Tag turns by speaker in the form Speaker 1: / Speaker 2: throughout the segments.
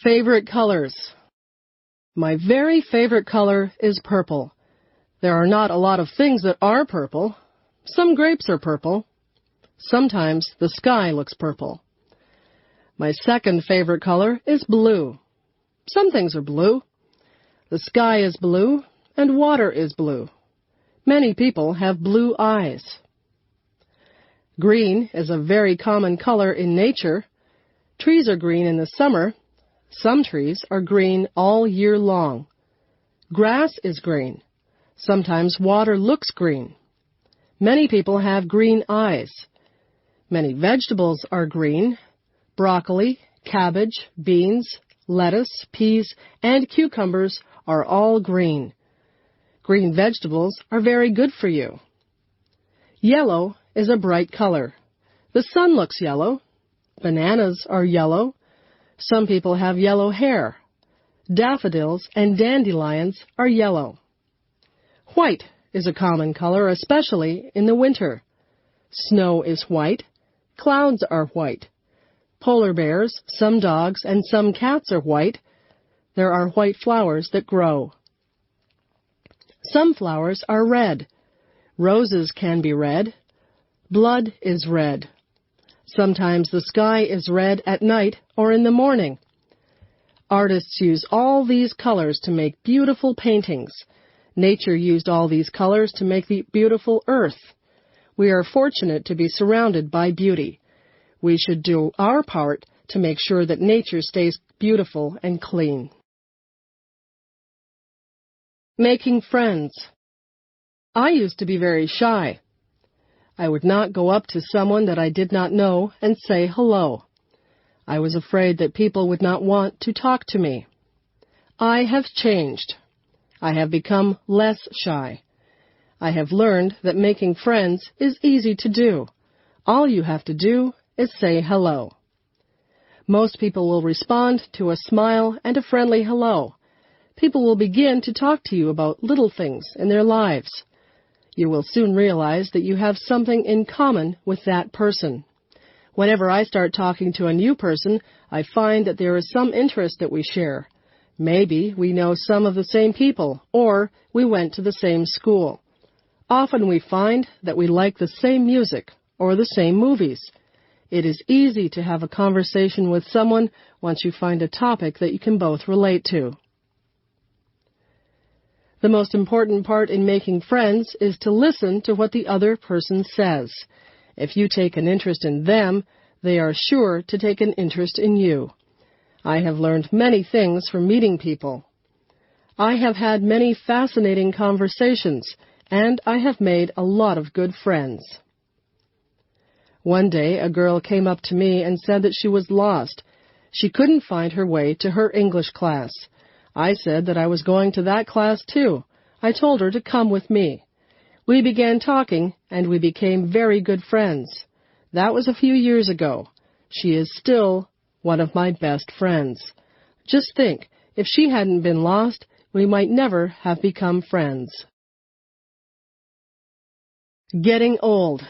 Speaker 1: Favorite colors. My very favorite color is purple. There are not a lot of things that are purple. Some grapes are purple. Sometimes the sky looks purple. My second favorite color is blue. Some things are blue. The sky is blue, and water is blue. Many people have blue eyes. Green is a very common color in nature. Trees are green in the summer. Some trees are green all year long. Grass is green. Sometimes water looks green. Many people have green eyes. Many vegetables are green. Broccoli, cabbage, beans, lettuce, peas, and cucumbers are all green. Green vegetables are very good for you. Yellow is a bright color. The sun looks yellow. Bananas are yellow. Some people have yellow hair. Daffodils and dandelions are yellow. White is a common color, especially in the winter. Snow is white. Clouds are white. Polar bears, some dogs, and some cats are white. There are white flowers that grow. Some flowers are red. Roses can be red. Blood is red. Sometimes the sky is red at night or in the morning. Artists use all these colors to make beautiful paintings. Nature used all these colors to make the beautiful earth. We are fortunate to be surrounded by beauty. We should do our part to make sure that nature stays beautiful and clean. Making friends. I used to be very shy. I would not go up to someone that I did not know and say hello. I was afraid that people would not want to talk to me. I have changed. I have become less shy. I have learned that making friends is easy to do. All you have to do is say hello. Most people will respond to a smile and a friendly hello. People will begin to talk to you about little things in their lives. You will soon realize that you have something in common with that person. Whenever I start talking to a new person, I find that there is some interest that we share. Maybe we know some of the same people, or we went to the same school. Often we find that we like the same music or the same movies. It is easy to have a conversation with someone once you find a topic that you can both relate to. The most important part in making friends is to listen to what the other person says. If you take an interest in them, they are sure to take an interest in you. I have learned many things from meeting people. I have had many fascinating conversations, and I have made a lot of good friends. One day, a girl came up to me and said that she was lost. She couldn't find her way to her English class. I said that I was going to that class too. I told her to come with me. We began talking, and we became very good friends. That was a few years ago. She is still one of my best friends. Just think, if she hadn't been lost, we might never have become friends. Getting old.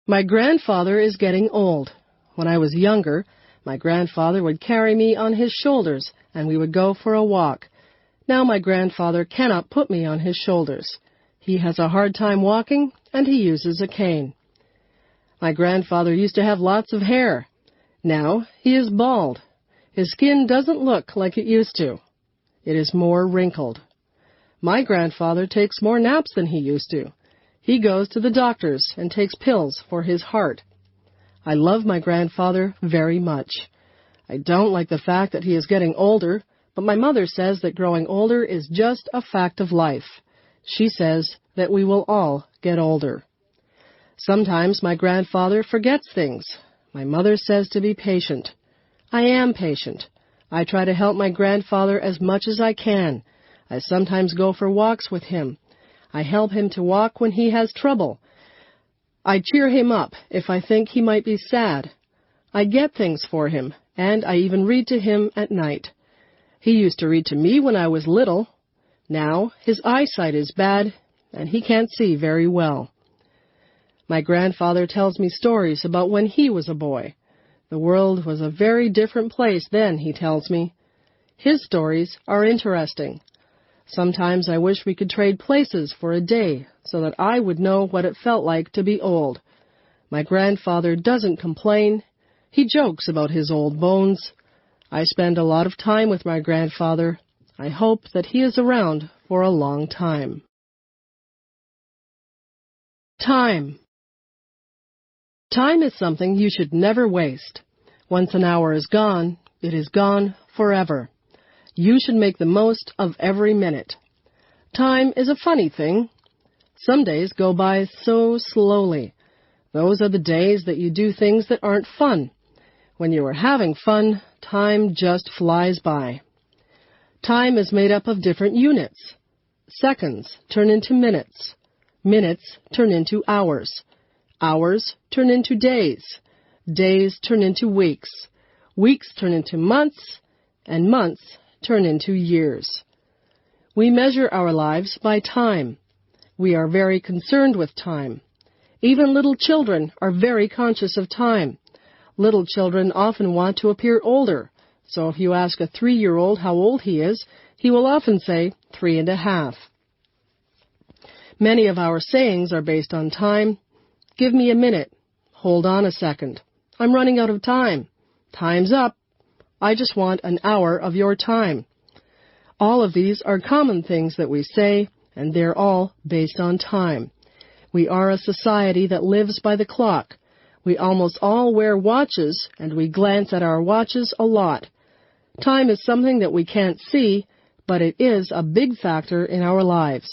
Speaker 1: My grandfather is getting old. When I was younger, my grandfather would carry me on his shoulders, and we would go for a walk. Now my grandfather cannot put me on his shoulders. He has a hard time walking, and he uses a cane. My grandfather used to have lots of hair. Now he is bald. His skin doesn't look like it used to. It is more wrinkled. My grandfather takes more naps than he used to. He goes to the doctors and takes pills for his heart. I love my grandfather very much. I don't like the fact that he is getting older, but my mother says that growing older is just a fact of life. She says that we will all get older. Sometimes my grandfather forgets things. My mother says to be patient. I am patient. I try to help my grandfather as much as I can. I sometimes go for walks with him. I help him to walk when he has trouble. I cheer him up if I think he might be sad. I get things for him, and I even read to him at night. He used to read to me when I was little. Now his eyesight is bad, and he can't see very well. My grandfather tells me stories about when he was a boy. The world was a very different place then, he tells me. His stories are interesting. Sometimes I wish we could trade places for a day so that I would know what it felt like to be old. My grandfather doesn't complain. He jokes about his old bones. I spend a lot of time with my grandfather. I hope that he is around for a long time. Time. Time is something you should never waste. Once an hour is gone, it is gone forever. You should make the most of every minute. Time is a funny thing. Some days go by so slowly. Those are the days that you do things that aren't fun. When you are having fun, time just flies by. Time is made up of different units. Seconds turn into minutes. Minutes turn into hours. Hours turn into days. Days turn into weeks. Weeks turn into months. And months turn into years. We measure our lives by time. We are very concerned with time. Even little children are very conscious of time. Little children often want to appear older, so if you ask a 3-year-old how old he is, he will often say 3.5. Many of our sayings are based on time. Give me a minute. Hold on a second. I'm running out of time. Time's up. I just want an hour of your time. All of these are common things that we say, and they're all based on time. We are a society that lives by the clock. We almost all wear watches, and we glance at our watches a lot. Time is something that we can't see, but it is a big factor in our lives.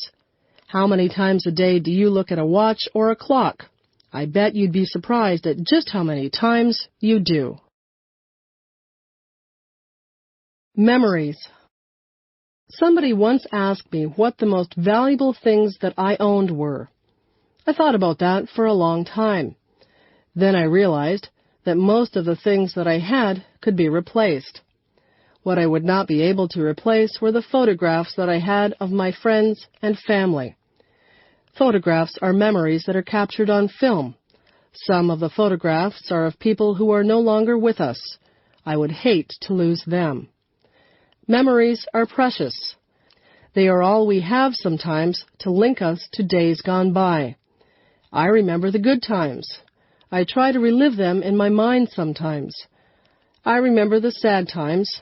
Speaker 1: How many times a day do you look at a watch or a clock? I bet you'd be surprised at just how many times you do. Memories. Somebody once asked me what the most valuable things that I owned were. I thought about that for a long time. Then I realized that most of the things that I had could be replaced. What I would not be able to replace were the photographs that I had of my friends and family. Photographs are memories that are captured on film. Some of the photographs are of people who are no longer with us. I would hate to lose them. Memories are precious. They are all we have sometimes to link us to days gone by. I remember the good times. I try to relive them in my mind sometimes. I remember the sad times.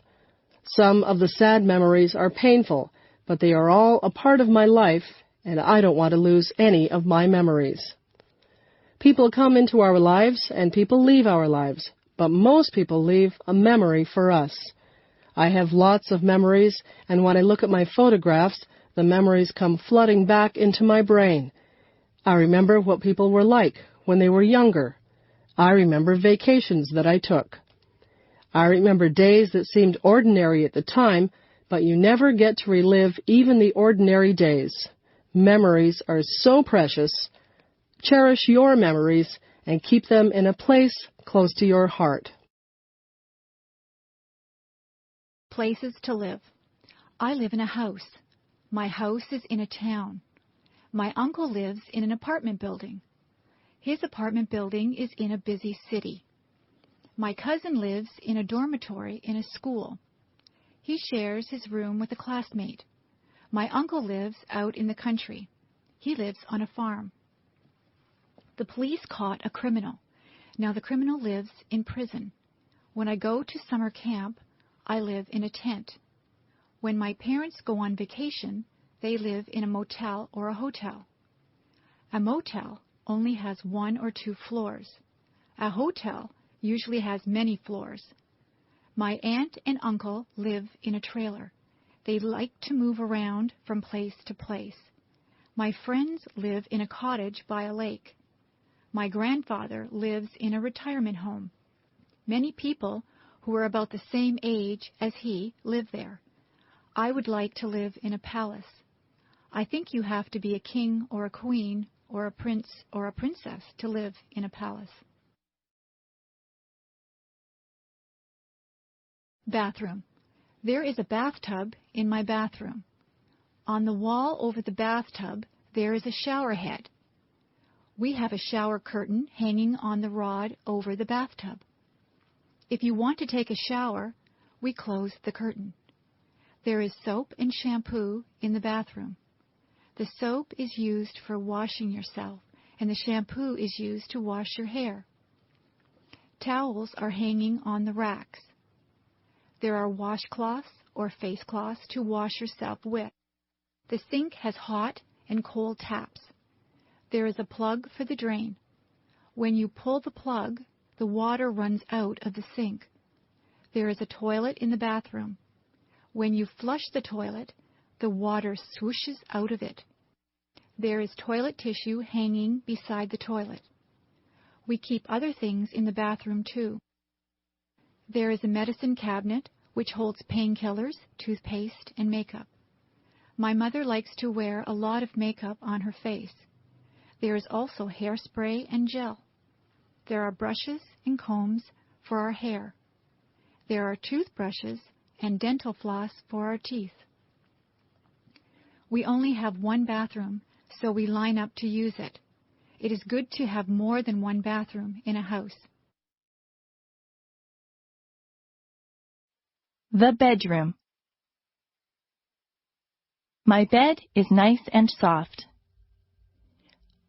Speaker 1: Some of the sad memories are painful, but they are all a part of my life, and I don't want to lose any of my memories. People come into our lives and people leave our lives, but most people leave a memory for us. I have lots of memories, and when I look at my photographs, the memories come flooding back into my brain. I remember what people were like when they were younger. I remember vacations that I took. I remember days that seemed ordinary at the time, but you never get to relive even the ordinary days. Memories are so precious. Cherish your memories and keep them in a place close to your heart.
Speaker 2: Places to live. I live in a house. My house is in a town. My uncle lives in an apartment building. His apartment building is in a busy city. My cousin lives in a dormitory in a school. He shares his room with a classmate. My uncle lives out in the country. He lives on a farm. The police caught a criminal. Now the criminal lives in prison. When I go to summer camp, I live in a tent. When my parents go on vacation, they live in a motel or a hotel. A motel only has 1 or 2 floors. A hotel usually has many floors. My aunt and uncle live in a trailer. They like to move around from place to place. My friends live in a cottage by a lake. My grandfather lives in a retirement home. Many people who are about the same age as he live there. I would like to live in a palace. I think you have to be a king or a queen or a prince or a princess to live in a palace. Bathroom. There is a bathtub in my bathroom. On the wall over the bathtub, there is a shower head. We have a shower curtain hanging on the rod over the bathtub. If you want to take a shower, we close the curtain. There is soap and shampoo in the bathroom. The soap is used for washing yourself, and the shampoo is used to wash your hair. Towels are hanging on the racks. There are washcloths or face cloths to wash yourself with. The sink has hot and cold taps. There is a plug for the drain. When you pull the plug, the water runs out of the sink. There is a toilet in the bathroom. When you flush the toilet, the water swooshes out of it. There is toilet tissue hanging beside the toilet. We keep other things in the bathroom too. There is a medicine cabinet which holds painkillers, toothpaste, and makeup. My mother likes to wear a lot of makeup on her face. There is also hairspray and gel. There are brushes and combs for our hair. There are toothbrushes and dental floss for our teeth. We only have one bathroom, so we line up to use it. It is good to have more than one bathroom in a house.
Speaker 3: The bedroom. My bed is nice and soft.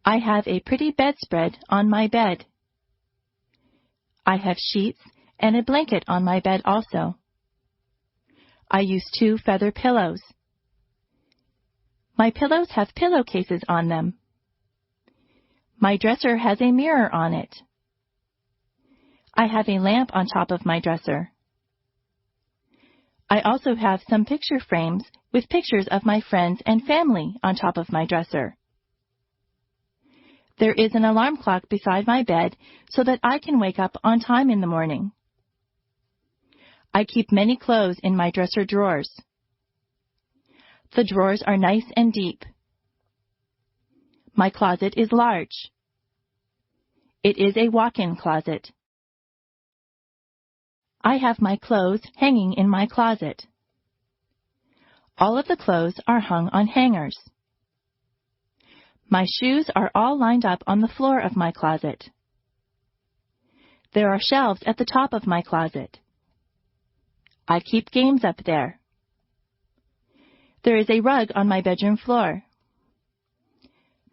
Speaker 3: I have a pretty bedspread on my bed. I have sheets and a blanket on my bed also. I use 2 feather pillows. My pillows have pillowcases on them. My dresser has a mirror on it. I have a lamp on top of my dresser. I also have some picture frames with pictures of my friends and family on top of my dresser. There is an alarm clock beside my bed so that I can wake up on time in the morning. I keep many clothes in my dresser drawers. The drawers are nice and deep. My closet is large. It is a walk-in closet. I have my clothes hanging in my closet. All of the clothes are hung on hangers. My shoes are all lined up on the floor of my closet. There are shelves at the top of my closet. I keep games up there. There is a rug on my bedroom floor.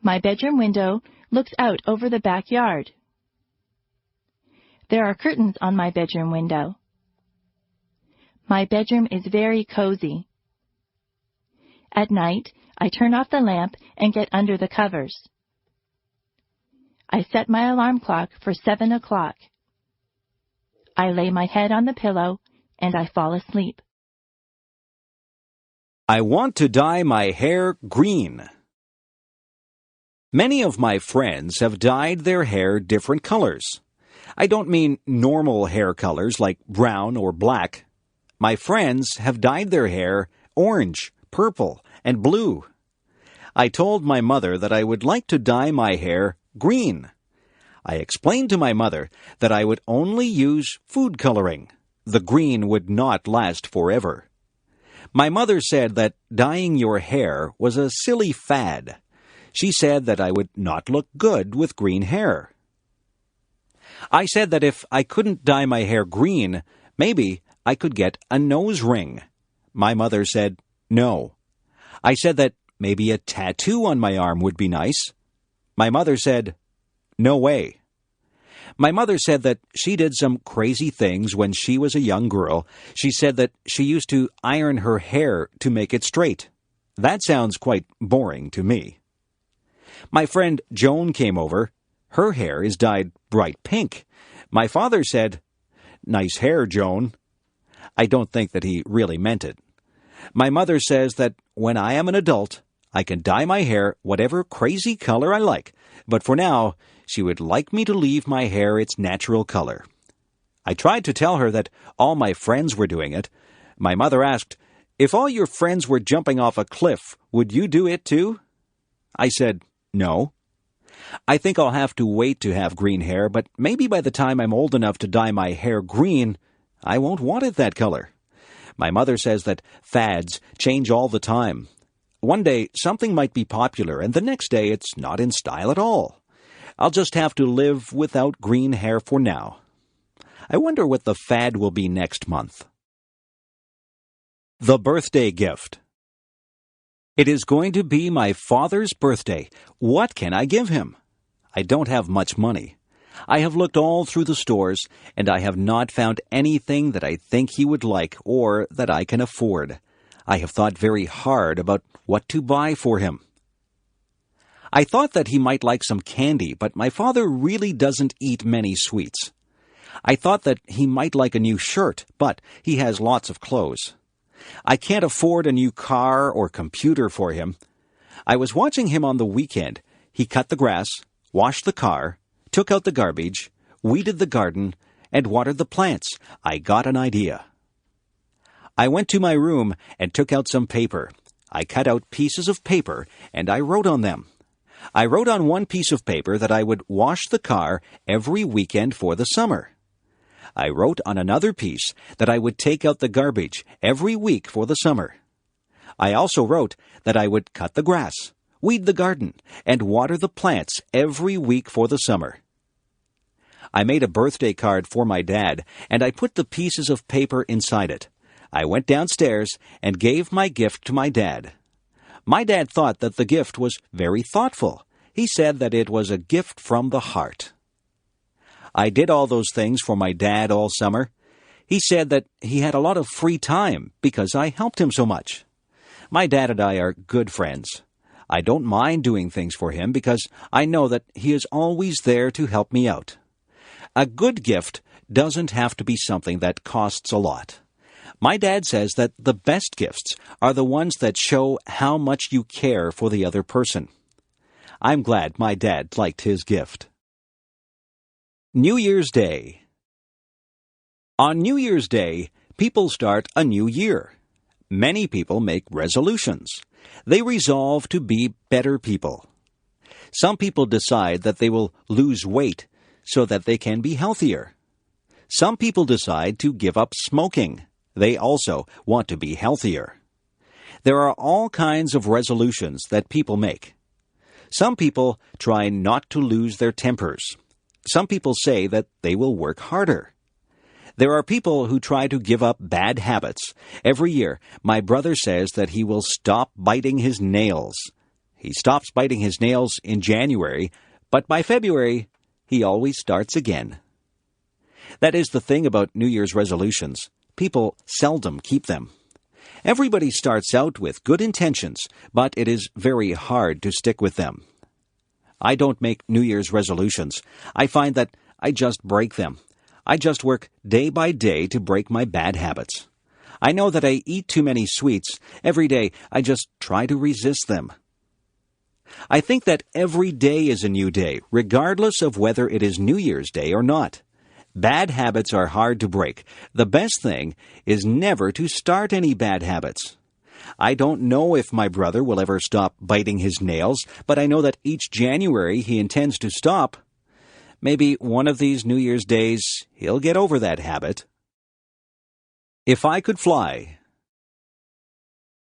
Speaker 3: My bedroom window looks out over the backyard. There are curtains on my bedroom window. My bedroom is very cozy. At night, I turn off the lamp and get under the covers. I set my alarm clock for 7 o'clock. I lay my head on the pillow and I fall asleep.
Speaker 4: I want to dye my hair green. Many of my friends have dyed their hair different colors. I don't mean normal hair colors like brown or black. My friends have dyed their hair orange, purple, and blue. I told my mother that I would like to dye my hair green. I explained to my mother that I would only use food coloring. The green would not last forever. My mother said that dyeing your hair was a silly fad. She said that I would not look good with green hair. I said that if I couldn't dye my hair green, maybe I could get a nose ring. My mother said no. I said that maybe a tattoo on my arm would be nice. My mother said, no way. My mother said that she did some crazy things when she was a young girl. She said that she used to iron her hair to make it straight. That sounds quite boring to me. My friend Joan came over. Her hair is dyed bright pink. My father said, nice hair, Joan. I don't think that he really meant it. My mother says that when I am an adult, I can dye my hair whatever crazy color I like, but for now, she would like me to leave my hair its natural color. I tried to tell her that all my friends were doing it. My mother asked, if all your friends were jumping off a cliff, would you do it too? I said, no. I think I'll have to wait to have green hair, but maybe by the time I'm old enough to dye my hair green, I won't want it that color. My mother says that fads change all the time. One day, something might be popular, and the next day it's not in style at all. I'll just have to live without green hair for now. I wonder what the fad will be next month. The birthday gift. It is going to be my father's birthday. What can I give him? I don't have much money. I have looked all through the stores, and I have not found anything that I think he would like or that I can afford. I have thought very hard about what to buy for him. I thought that he might like some candy, but my father really doesn't eat many sweets. I thought that he might like a new shirt, but he has lots of clothes. I can't afford a new car or computer for him. I was watching him on the weekend. He cut the grass, washed the car, took out the garbage, weeded the garden, and watered the plants. I got an idea. I went to my room and took out some paper. I cut out pieces of paper, and I wrote on them. I wrote on one piece of paper that I would wash the car every weekend for the summer. I wrote on another piece that I would take out the garbage every week for the summer. I also wrote that I would cut the grass, weed the garden, and water the plants every week for the summer. I made a birthday card for my dad, and I put the pieces of paper inside it. I went downstairs and gave my gift to my dad. My dad thought that the gift was very thoughtful. He said that it was a gift from the heart. I did all those things for my dad all summer. He said that he had a lot of free time because I helped him so much. My dad and I are good friends. I don't mind doing things for him because I know that he is always there to help me out. A good gift doesn't have to be something that costs a lot. My dad says that the best gifts are the ones that show how much you care for the other person. I'm glad my dad liked his gift. New Year's Day. On New Year's Day, people start a new year. Many people make resolutions. They resolve to be better people. Some people decide that they will lose weight so that they can be healthier. Some people decide to give up smoking. They also want to be healthier. There are all kinds of resolutions that people make. Some people try not to lose their tempers. Some people say that they will work harder. There are people who try to give up bad habits. Every year, my brother says that he will stop biting his nails. He stops biting his nails in January, but by February, he always starts again. That is the thing about New Year's resolutions. People seldom keep them. Everybody starts out with good intentions, but it is very hard to stick with them. I don't make New Year's resolutions. I find that I just break them. I just work day by day to break my bad habits. I know that I eat too many sweets. Every day, I just try to resist them. I think that every day is a new day, regardless of whether it is New Year's Day or not. Bad habits are hard to break. The best thing is never to start any bad habits. I don't know if my brother will ever stop biting his nails, but I know that each January he intends to stop. Maybe one of these New Year's days he'll get over that habit. If I could fly.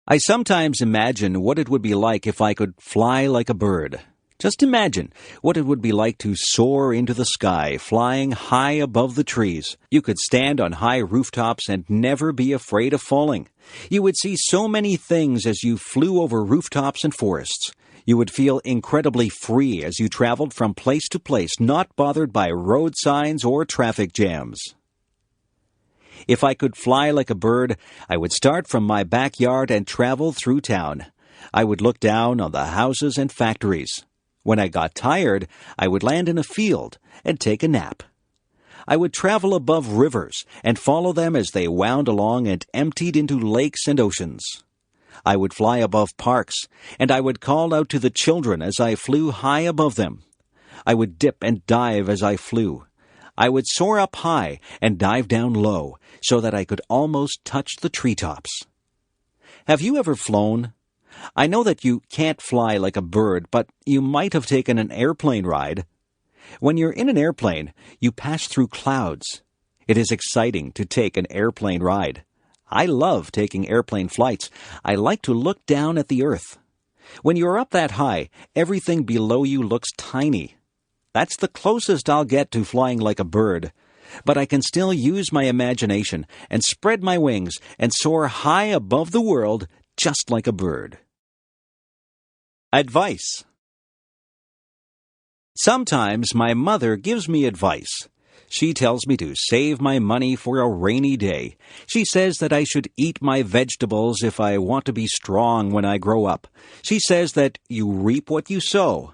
Speaker 4: I sometimes imagine what it would be like if I could fly like a bird. Just imagine what it would be like to soar into the sky, flying high above the trees. You could stand on high rooftops and never be afraid of falling. You would see so many things as you flew over rooftops and forests. You would feel incredibly free as you traveled from place to place, not bothered by road signs or traffic jams. If I could fly like a bird, I would start from my backyard and travel through town. I would look down on the houses and factories. When I got tired, I would land in a field and take a nap. I would travel above rivers and follow them as they wound along and emptied into lakes and oceans. I would fly above parks, and I would call out to the children as I flew high above them. I would dip and dive as I flew. I would soar up high and dive down low so that I could almost touch the treetops. Have you ever flown? I know that you can't fly like a bird, but you might have taken an airplane ride. When you're in an airplane, you pass through clouds. It is exciting to take an airplane ride. I love taking airplane flights. I like to look down at the earth. When you're up that high, everything below you looks tiny. That's the closest I'll get to flying like a bird. but I can still use my imagination and spread my wings and soar high above the world just like a bird. Advice. Sometimes my mother gives me advice. She tells me to save my money for a rainy day. She says that I should eat my vegetables if I want to be strong when I grow up. She says that you reap what you sow.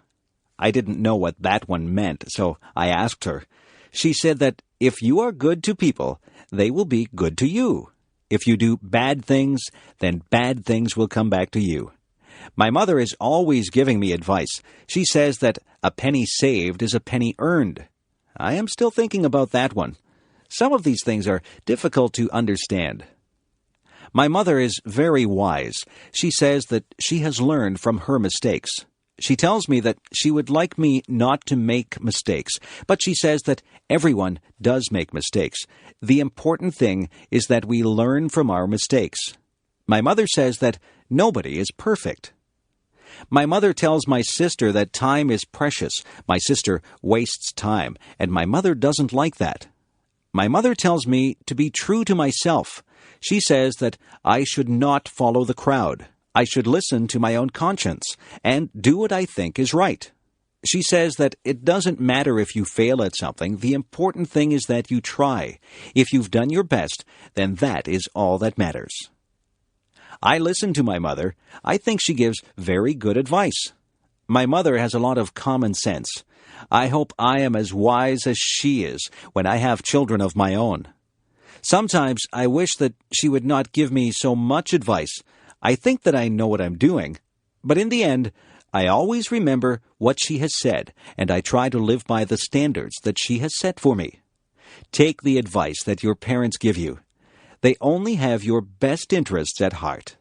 Speaker 4: I didn't know what that one meant, so I asked her. She said that if you are good to people, they will be good to you. If you do bad things, then bad things will come back to you. My mother is always giving me advice. She says that a penny saved is a penny earned. I am still thinking about that one. Some of these things are difficult to understand. My mother is very wise. She says that she has learned from her mistakes. She tells me that she would like me not to make mistakes, but she says that everyone does make mistakes. The important thing is that we learn from our mistakes. My mother says that nobody is perfect. My mother tells my sister that time is precious. My sister wastes time, and my mother doesn't like that. My mother tells me to be true to myself. She says that I should not follow the crowd. I should listen to my own conscience and do what I think is right. She says that it doesn't matter if you fail at something. The important thing is that you try. If you've done your best, then that is all that matters. I listen to my mother. I think she gives very good advice. My mother has a lot of common sense. I hope I am as wise as she is when I have children of my own. Sometimes I wish that she would not give me so much advice. I think that I know what I'm doing. But in the end, I always remember what she has said, and I try to live by the standards that she has set for me. Take the advice that your parents give you. They only have your best interests at heart.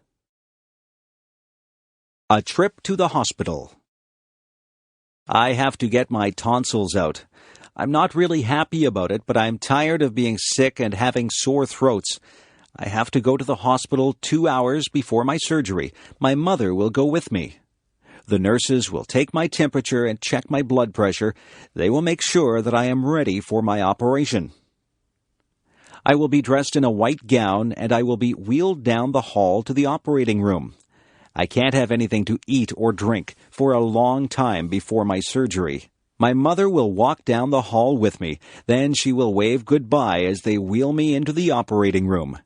Speaker 4: A trip to the hospital. I have to get my tonsils out. I'm not really happy about it, but I'm tired of being sick and having sore throats. I have to go to the hospital 2 hours before my surgery. My mother will go with me. The nurses will take my temperature and check my blood pressure. They will make sure that I am ready for my operation. I will be dressed in a white gown, and I will be wheeled down the hall to the operating room. I can't have anything to eat or drink for a long time before my surgery. My mother will walk down the hall with me. Then she will wave goodbye as they wheel me into the operating room.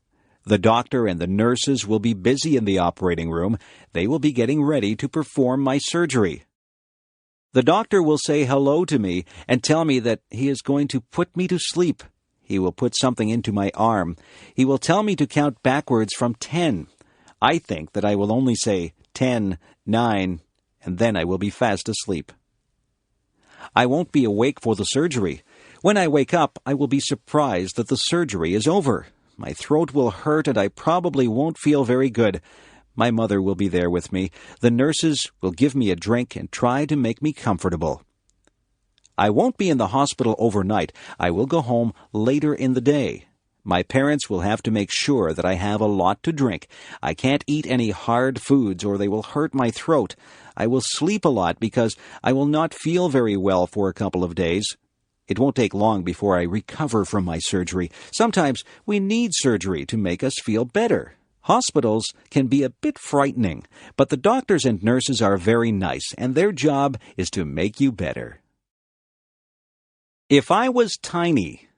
Speaker 4: The doctor and the nurses will be busy in the operating room. They will be getting ready to perform my surgery. The doctor will say hello to me and tell me that he is going to put me to sleep. He will put something into my arm. He will tell me to count backwards from 10. I think that I will only say 10, 9, and then I will be fast asleep. I won't be awake for the surgery. When I wake up, I will be surprised that the surgery is over. My throat will hurt and I probably won't feel very good. My mother will be there with me. The nurses will give me a drink and try to make me comfortable. I won't be in the hospital overnight. I will go home later in the day. My parents will have to make sure that I have a lot to drink. I can't eat any hard foods or they will hurt my throat. I will sleep a lot because I will not feel very well for a couple of days. It won't take long before I recover from my surgery. Sometimes we need surgery to make us feel better. Hospitals can be a bit frightening, but the doctors and nurses are very nice, and their job is to make you better. If I was tiny.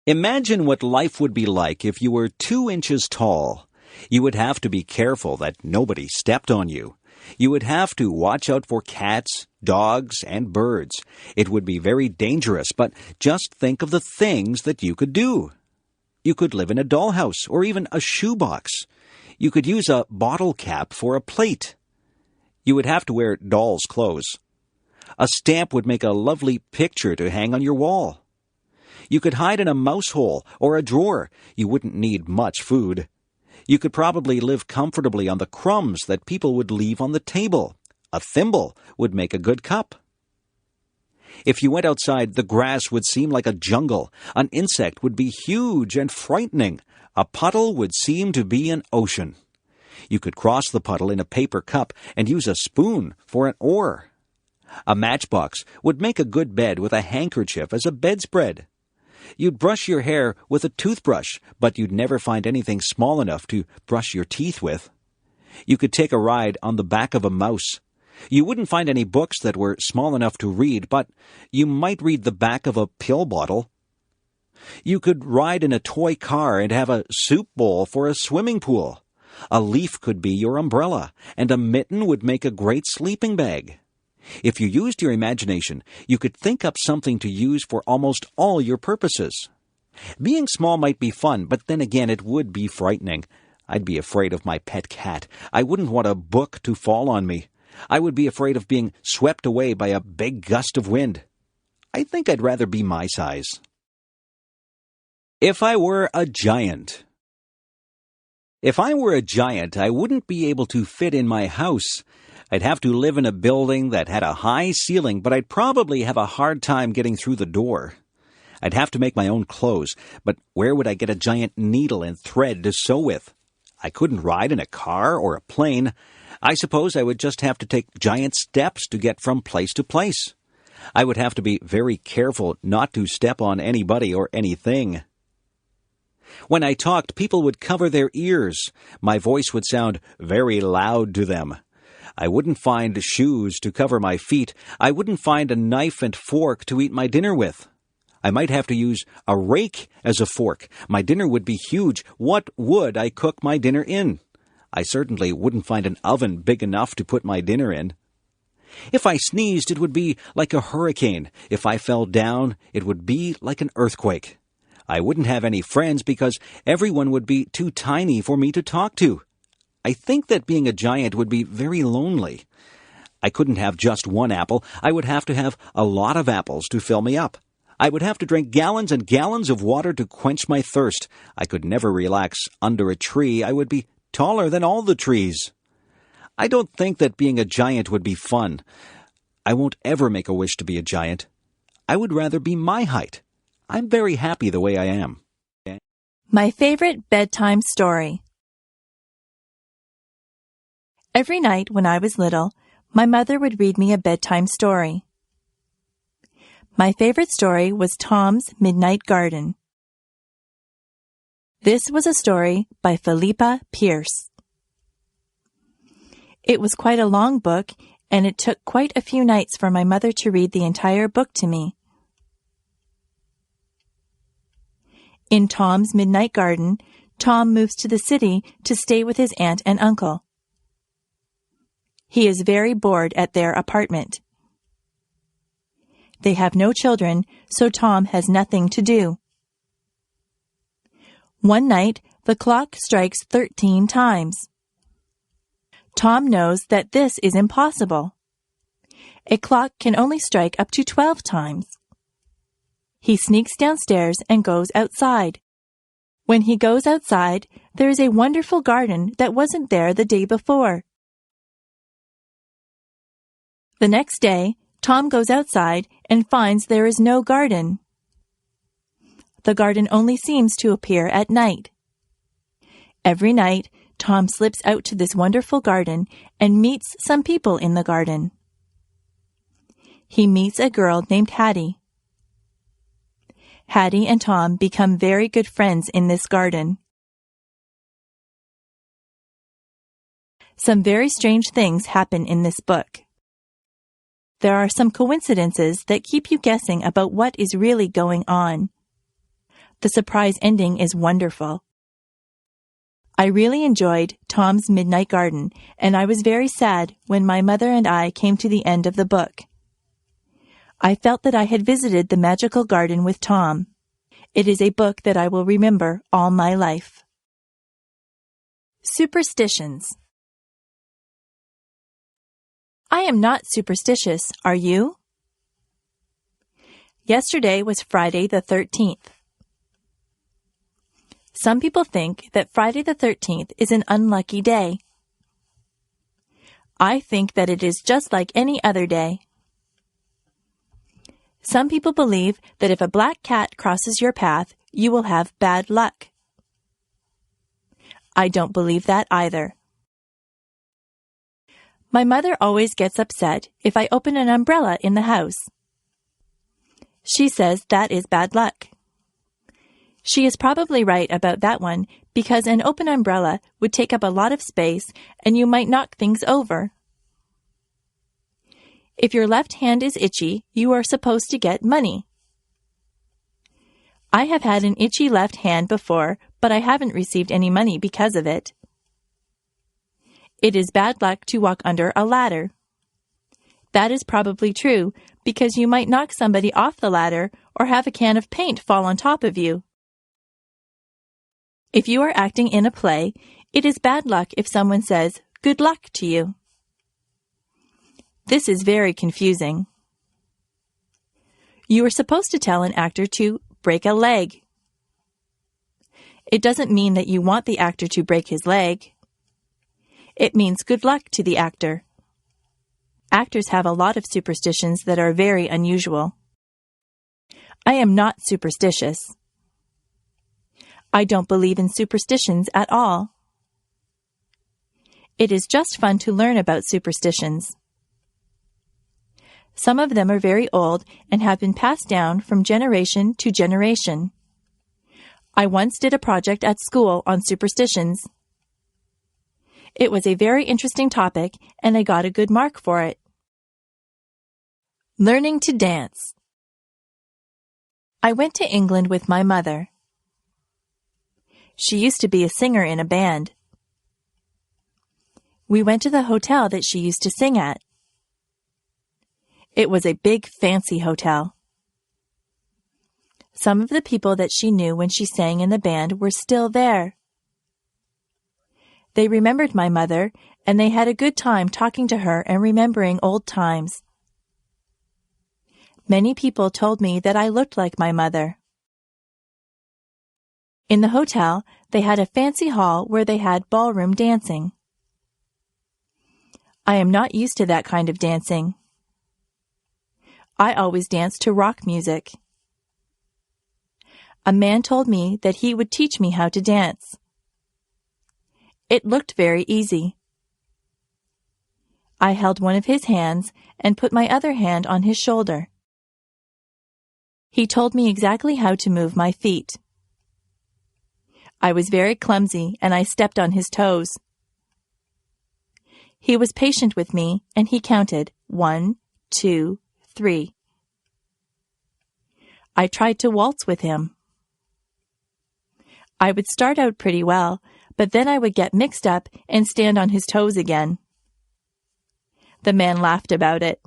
Speaker 4: Imagine what life would be like if you were 2 inches tall. You would have to be careful that nobody stepped on you. You would have to watch out for cats, dogs, and birds. It would be very dangerous, but just think of the things that you could do. You could live in a dollhouse or even a shoebox. You could use a bottle cap for a plate. You would have to wear doll's clothes. A stamp would make a lovely picture to hang on your wall. You could hide in a mouse hole or a drawer. You wouldn't need much food. You could probably live comfortably on the crumbs that people would leave on the table. A thimble would make a good cup. If you went outside, the grass would seem like a jungle. An insect would be huge and frightening. A puddle would seem to be an ocean. You could cross the puddle in a paper cup and use a spoon for an oar. A matchbox would make a good bed with a handkerchief as a bedspread. You'd brush your hair with a toothbrush, but you'd never find anything small enough to brush your teeth with. You could take a ride on the back of a mouse. You wouldn't find any books that were small enough to read, but you might read the back of a pill bottle. You could ride in a toy car and have a soup bowl for a swimming pool. A leaf could be your umbrella, and a mitten would make a great sleeping bag. If you used your imagination, you could think up something to use for almost all your purposes. Being small might be fun, but then again it would be frightening. I'd be afraid of my pet cat. I wouldn't want a book to fall on me. I would be afraid of being swept away by a big gust of wind. I think I'd rather be my size. If I were a giant. If I were a giant, I wouldn't be able to fit in my house. I'd have to live in a building that had a high ceiling, but I'd probably have a hard time getting through the door. I'd have to make my own clothes, but where would I get a giant needle and thread to sew with? I couldn't ride in a car or a plane. I suppose I would just have to take giant steps to get from place to place. I would have to be very careful not to step on anybody or anything. When I talked, people would cover their ears. My voice would sound very loud to them. I wouldn't find shoes to cover my feet. I wouldn't find a knife and fork to eat my dinner with. I might have to use a rake as a fork. My dinner would be huge. What would I cook my dinner in? I certainly wouldn't find an oven big enough to put my dinner in. If I sneezed, it would be like a hurricane. If I fell down, it would be like an earthquake. I wouldn't have any friends because everyone would be too tiny for me to talk to. I think that being a giant would be very lonely. I couldn't have just one apple. I would have to have a lot of apples to fill me up. I would have to drink gallons and gallons of water to quench my thirst. I could never relax under a tree. I would be taller than all the trees. I don't think that being a giant would be fun. I won't ever make a wish to be a giant. I would rather be my height. I'm very happy the way I am.
Speaker 3: My favorite bedtime story. Every night when I was little, my mother would read me a bedtime story. My favorite story was Tom's Midnight Garden. This was a story by Philippa Pierce. It was quite a long book, and it took quite a few nights for my mother to read the entire book to me. In Tom's Midnight Garden, Tom moves to the city to stay with his aunt and uncle. He is very bored at their apartment. They have no children, so Tom has nothing to do. One night, the clock strikes 13 times. Tom knows that this is impossible. A clock can only strike up to 12 times. He sneaks downstairs and goes outside. When he goes outside, there is a wonderful garden that wasn't there the day before. The next day, Tom goes outside and finds there is no garden. The garden only seems to appear at night. Every night, Tom slips out to this wonderful garden and meets some people in the garden. He meets a girl named Hattie. Hattie and Tom become very good friends in this garden. Some very strange things happen in this book. There are some coincidences that keep you guessing about what is really going on. The surprise ending is wonderful. I really enjoyed Tom's Midnight Garden, and I was very sad when my mother and I came to the end of the book. I felt that I had visited the magical garden with Tom. It is a book that I will remember all my life. Superstitions. I am not superstitious, are you? Yesterday was Friday the 13th. Some people think that Friday the 13th is an unlucky day. I think that it is just like any other day. Some people believe that if a black cat crosses your path, you will have bad luck. I don't believe that either. My mother always gets upset if I open an umbrella in the house. She says that is bad luck. She is probably right about that one because an open umbrella would take up a lot of space and you might knock things over. If your left hand is itchy, you are supposed to get money. I have had an itchy left hand before, but I haven't received any money because of it. It is bad luck to walk under a ladder. That is probably true because you might knock somebody off the ladder or have a can of paint fall on top of you. If you are acting in a play, it is bad luck if someone says, "Good luck" to you. This is very confusing. You are supposed to tell an actor to break a leg. It doesn't mean that you want the actor to break his leg. It means good luck to the actor. Actors have a lot of superstitions that are very unusual. I am not superstitious. I don't believe in superstitions at all. It is just fun to learn about superstitions. Some of them are very old and have been passed down from generation to generation. I once did a project at school on superstitions. It was a very interesting topic, and I got a good mark for it. Learning to dance. I went to England with my mother. She used to be a singer in a band. We went to the hotel that she used to sing at. It was a big, fancy hotel. Some of the people that she knew when she sang in the band were still there. They remembered my mother, and they had a good time talking to her and remembering old times. Many people told me that I looked like my mother. In the hotel, they had a fancy hall where they had ballroom dancing. I am not used to that kind of dancing. I always danced to rock music. A man told me that he would teach me how to dance. It looked very easy. I held one of his hands and put my other hand on his shoulder. He told me exactly how to move my feet. I was very clumsy and I stepped on his toes. He was patient with me and he counted 1, 2, 3. I tried to waltz with him. I would start out pretty well, but then I would get mixed up and stand on his toes again. The man laughed about it.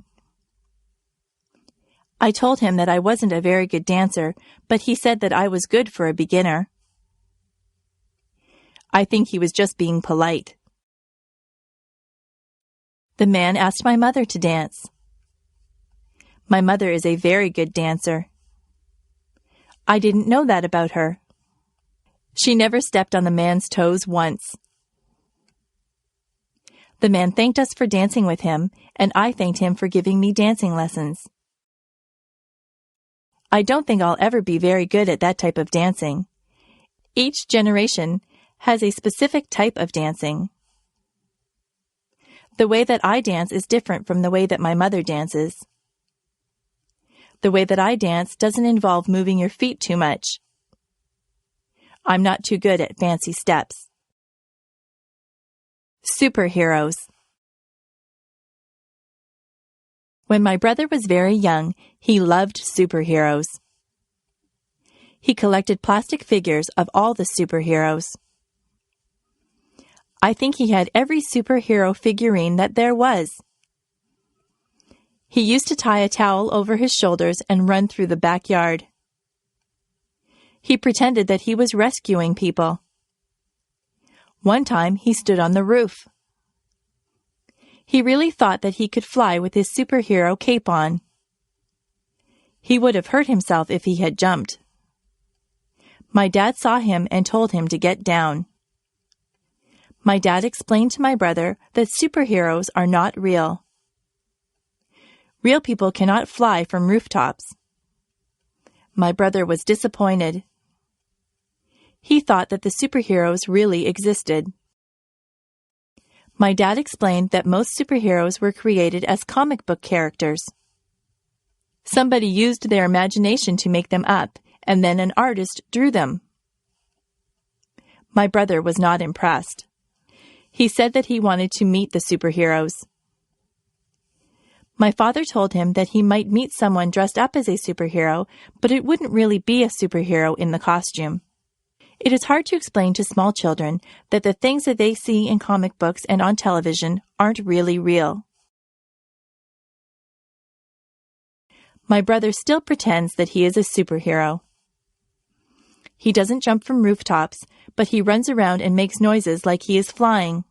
Speaker 3: I told him that I wasn't a very good dancer, but he said that I was good for a beginner. I think he was just being polite. The man asked my mother to dance. My mother is a very good dancer. I didn't know that about her. She never stepped on the man's toes once. The man thanked us for dancing with him, and I thanked him for giving me dancing lessons. I don't think I'll ever be very good at that type of dancing. Each generation has a specific type of dancing. The way that I dance is different from the way that my mother dances. The way that I dance doesn't involve moving your feet too much. I'm not too good at fancy steps. Superheroes. When my brother was very young, he loved superheroes. He collected plastic figures of all the superheroes. I think he had every superhero figurine that there was. He used to tie a towel over his shoulders and run through the backyard. He pretended that he was rescuing people. One time he stood on the roof. He really thought that he could fly with his superhero cape on. He would have hurt himself if he had jumped. My dad saw him and told him to get down. My dad explained to my brother that superheroes are not real. Real people cannot fly from rooftops. My brother was disappointed. He thought that the superheroes really existed. My dad explained that most superheroes were created as comic book characters. Somebody used their imagination to make them up, and then an artist drew them. My brother was not impressed. He said that he wanted to meet the superheroes. My father told him that he might meet someone dressed up as a superhero, but it wouldn't really be a superhero in the costume. It is hard to explain to small children that the things that they see in comic books and on television aren't really real. My brother still pretends that he is a superhero. He doesn't jump from rooftops, but he runs around and makes noises like he is flying.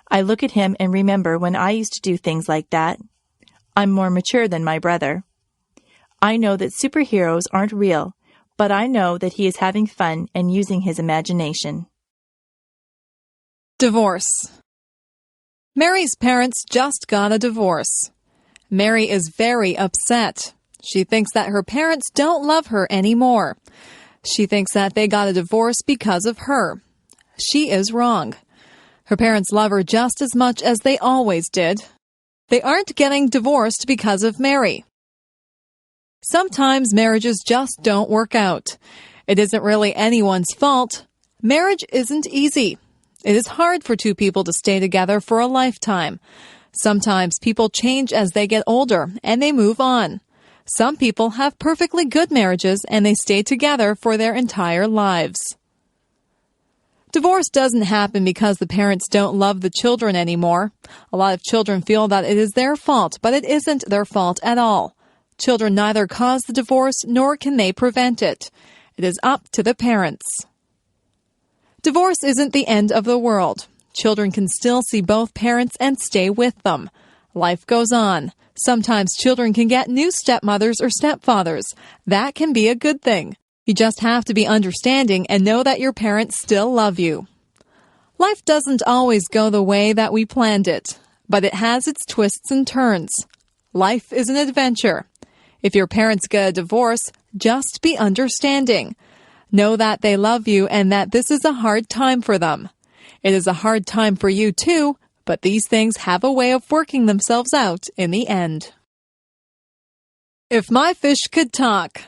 Speaker 3: I look at him and remember when I used to do things like that. I'm more mature than my brother. I know that superheroes aren't real, but I know that he is having fun and using his imagination.
Speaker 5: Divorce. Mary's parents just got a divorce. Mary is very upset. She thinks that her parents don't love her anymore. She thinks that they got a divorce because of her. She is wrong. Her parents love her just as much as they always did. They aren't getting divorced because of Mary. Sometimes marriages just don't work out. It isn't really anyone's fault. Marriage isn't easy. It is hard for two people to stay together for a lifetime. Sometimes people change as they get older and they move on. Some people have perfectly good marriages and they stay together for their entire lives. Divorce doesn't happen because the parents don't love the children anymore. A lot of children feel that it is their fault, but it isn't their fault at all. Children neither cause the divorce nor can they prevent it. It is up to the parents. Divorce isn't the end of the world. Children can still see both parents and stay with them. Life goes on. Sometimes children can get new stepmothers or stepfathers. That can be a good thing. You just have to be understanding and know that your parents still love you. Life doesn't always go the way that we planned it, but it has its twists and turns. Life is an adventure. If your parents get a divorce, just be understanding. Know that they love you and that this is a hard time for them. It is a hard time for you too, but these things have a way of working themselves out in the end. If my fish could talk.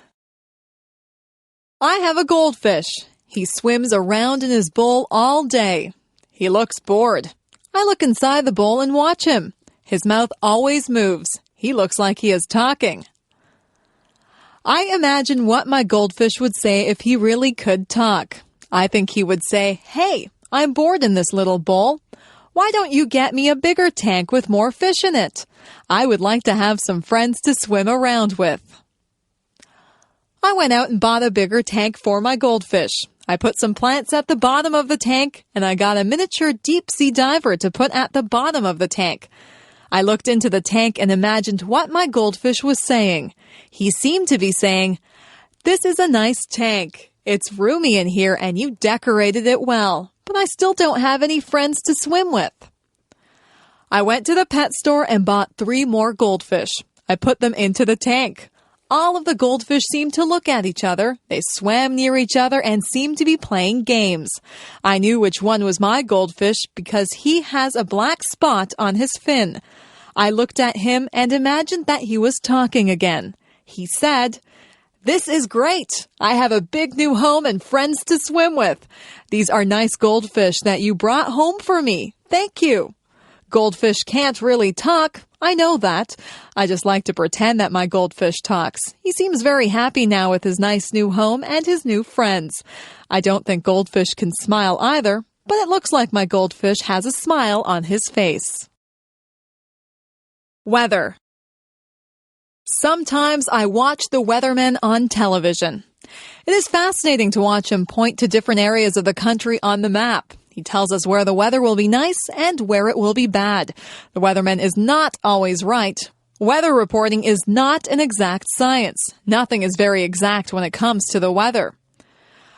Speaker 5: I have a goldfish. He swims around in his bowl all day. He looks bored. I look inside the bowl and watch him. His mouth always moves. He looks like he is talking. I imagine what my goldfish would say if he really could talk. I think he would say, "Hey, I'm bored in this little bowl. Why don't you get me a bigger tank with more fish in it? I would like to have some friends to swim around with." I went out and bought a bigger tank for my goldfish. I put some plants at the bottom of the tank, and I got a miniature deep-sea diver to put at the bottom of the tank. I looked into the tank and imagined what my goldfish was saying. He seemed to be saying, "This is a nice tank. It's roomy in here and you decorated it well, but I still don't have any friends to swim with." I went to the pet store and bought 3 more goldfish. I put them into the tank. All of the goldfish seemed to look at each other. They swam near each other and seemed to be playing games. I knew which one was my goldfish because he has a black spot on his fin. I looked at him and imagined that he was talking again. He said, "This is great. I have a big new home and friends to swim with. These are nice goldfish that you brought home for me. Thank you." Goldfish can't really talk. I know that. I just like to pretend that my goldfish talks. He seems very happy now with his nice new home and his new friends. I don't think goldfish can smile either, but it looks like my goldfish has a smile on his face. Weather. Sometimes I watch the weathermen on television. It is fascinating to watch him point to different areas of the country on the map. He tells us where the weather will be nice and where it will be bad. The weatherman is not always right. Weather reporting is not an exact science. Nothing is very exact when it comes to the weather.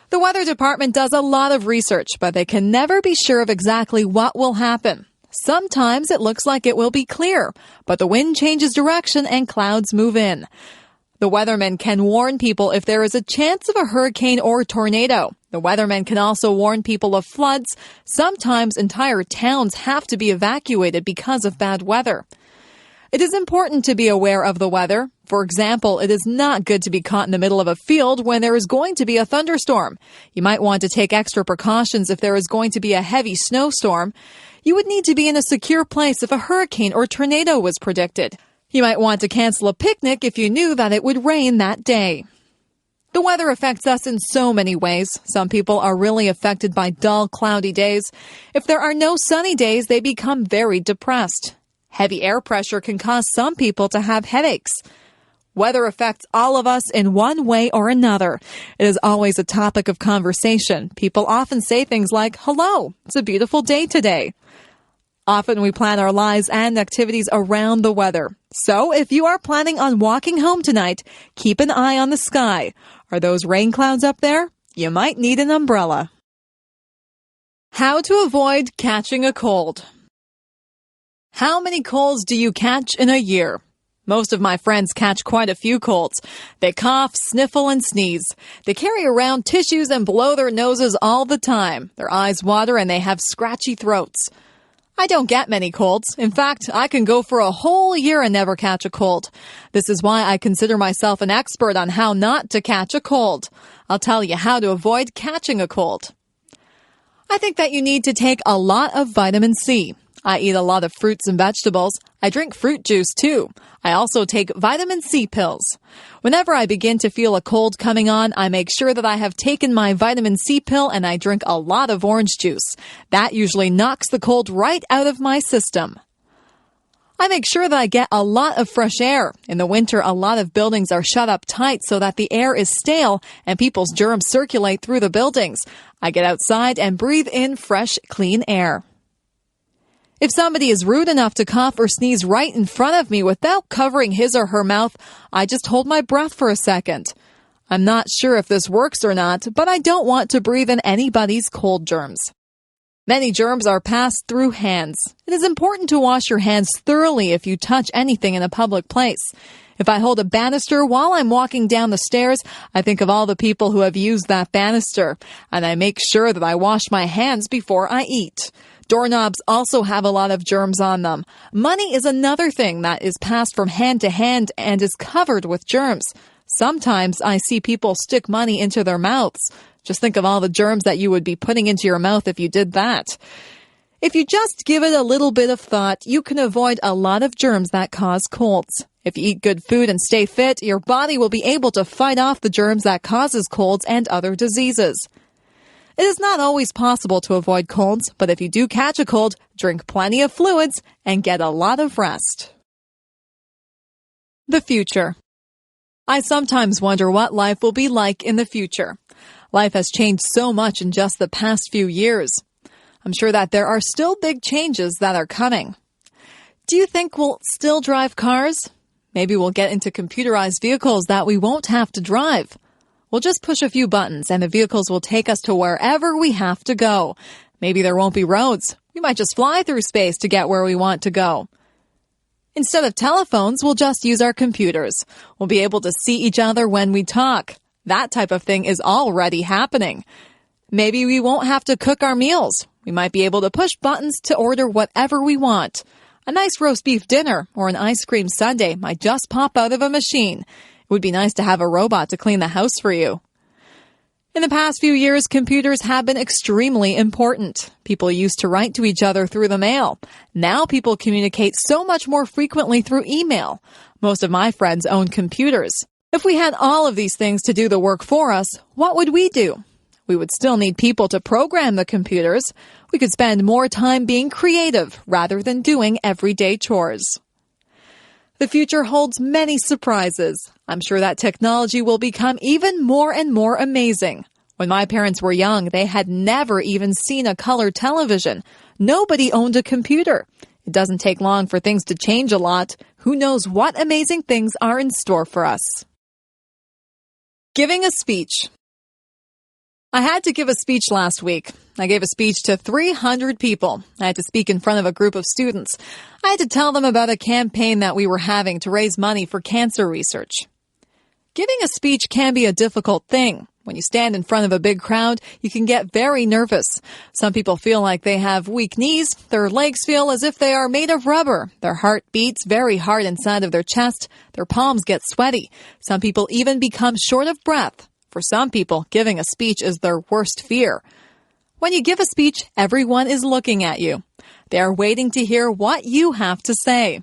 Speaker 5: The weather department does a lot of research, but they can never be sure of exactly what will happen. Sometimes it looks like it will be clear, but the wind changes direction and clouds move in. The weathermen can warn people if there is a chance of a hurricane or tornado. The weathermen can also warn people of floods. Sometimes entire towns have to be evacuated because of bad weather. It is important to be aware of the weather. For example, it is not good to be caught in the middle of a field when there is going to be a thunderstorm. You might want to take extra precautions if there is going to be a heavy snowstorm. You would need to be in a secure place if a hurricane or tornado was predicted. You might want to cancel a picnic if you knew that it would rain that day. The weather affects us in so many ways. Some people are really affected by dull, cloudy days. If there are no sunny days, they become very depressed. Heavy air pressure can cause some people to have headaches. Weather affects all of us in one way or another. It is always a topic of conversation. People often say things like, "Hello, it's a beautiful day today." Often we plan our lives and activities around the weather. So if you are planning on walking home tonight, keep an eye on the sky. Are those rain clouds up there? You might need an umbrella. How to avoid catching a cold. How many colds do you catch in a year? Most of my friends catch quite a few colds. They cough, sniffle, and sneeze. They carry around tissues and blow their noses all the time. Their eyes water and they have scratchy throats. I don't get many colds. In fact, I can go for a whole year and never catch a cold. This is why I consider myself an expert on how not to catch a cold. I'll tell you how to avoid catching a cold. I think that you need to take a lot of vitamin C. I eat a lot of fruits and vegetables. I drink fruit juice too. I also take vitamin C pills. Whenever I begin to feel a cold coming on, I make sure that I have taken my vitamin C pill and I drink a lot of orange juice. That usually knocks the cold right out of my system. I make sure that I get a lot of fresh air. In the winter, a lot of buildings are shut up tight so that the air is stale and people's germs circulate through the buildings. I get outside and breathe in fresh, clean air. If somebody is rude enough to cough or sneeze right in front of me without covering his or her mouth, I just hold my breath for a second. I'm not sure if this works or not, but I don't want to breathe in anybody's cold germs. Many germs are passed through hands. It is important to wash your hands thoroughly if you touch anything in a public place. If I hold a banister while I'm walking down the stairs, I think of all the people who have used that banister, and I make sure that I wash my hands before I eat. Doorknobs also have a lot of germs on them. Money is another thing that is passed from hand to hand and is covered with germs. Sometimes I see people stick money into their mouths. Just think of all the germs that you would be putting into your mouth if you did that. If you just give it a little bit of thought, you can avoid a lot of germs that cause colds. If you eat good food and stay fit, your body will be able to fight off the germs that causes colds and other diseases. It is not always possible to avoid colds, but if you do catch a cold, drink plenty of fluids and get a lot of rest. The future. I sometimes wonder what life will be like in the future. Life has changed so much in just the past few years. I'm sure that there are still big changes that are coming. Do you think we'll still drive cars? Maybe we'll get into computerized vehicles that we won't have to drive. We'll just push a few buttons and the vehicles will take us to wherever we have to go. Maybe there won't be roads. We might just fly through space to get where we want to go. Instead of telephones, we'll just use our computers. We'll be able to see each other when we talk. That type of thing is already happening. Maybe we won't have to cook our meals. We might be able to push buttons to order whatever we want. A nice roast beef dinner or an ice cream sundae might just pop out of a machine. It would be nice to have a robot to clean the house for you. In the past few years, computers have been extremely important. People used to write to each other through the mail. Now people communicate so much more frequently through email. Most of my friends own computers. If we had all of these things to do the work for us, what would we do? We would still need people to program the computers. We could spend more time being creative rather than doing everyday chores. The future holds many surprises. I'm sure that technology will become even more and more amazing. When my parents were young, they had never even seen a color television. Nobody owned a computer. It doesn't take long for things to change a lot. Who knows what amazing things are in store for us? Giving a speech. I had to give a speech last week. I gave a speech to 300 people. I had to speak in front of a group of students. I had to tell them about a campaign that we were having to raise money for cancer research. Giving a speech can be a difficult thing. When you stand in front of a big crowd, you can get very nervous. Some people feel like they have weak knees. Their legs feel as if they are made of rubber. Their heart beats very hard inside of their chest. Their palms get sweaty. Some people even become short of breath. For some people, giving a speech is their worst fear. When you give a speech, everyone is looking at you. They are waiting to hear what you have to say.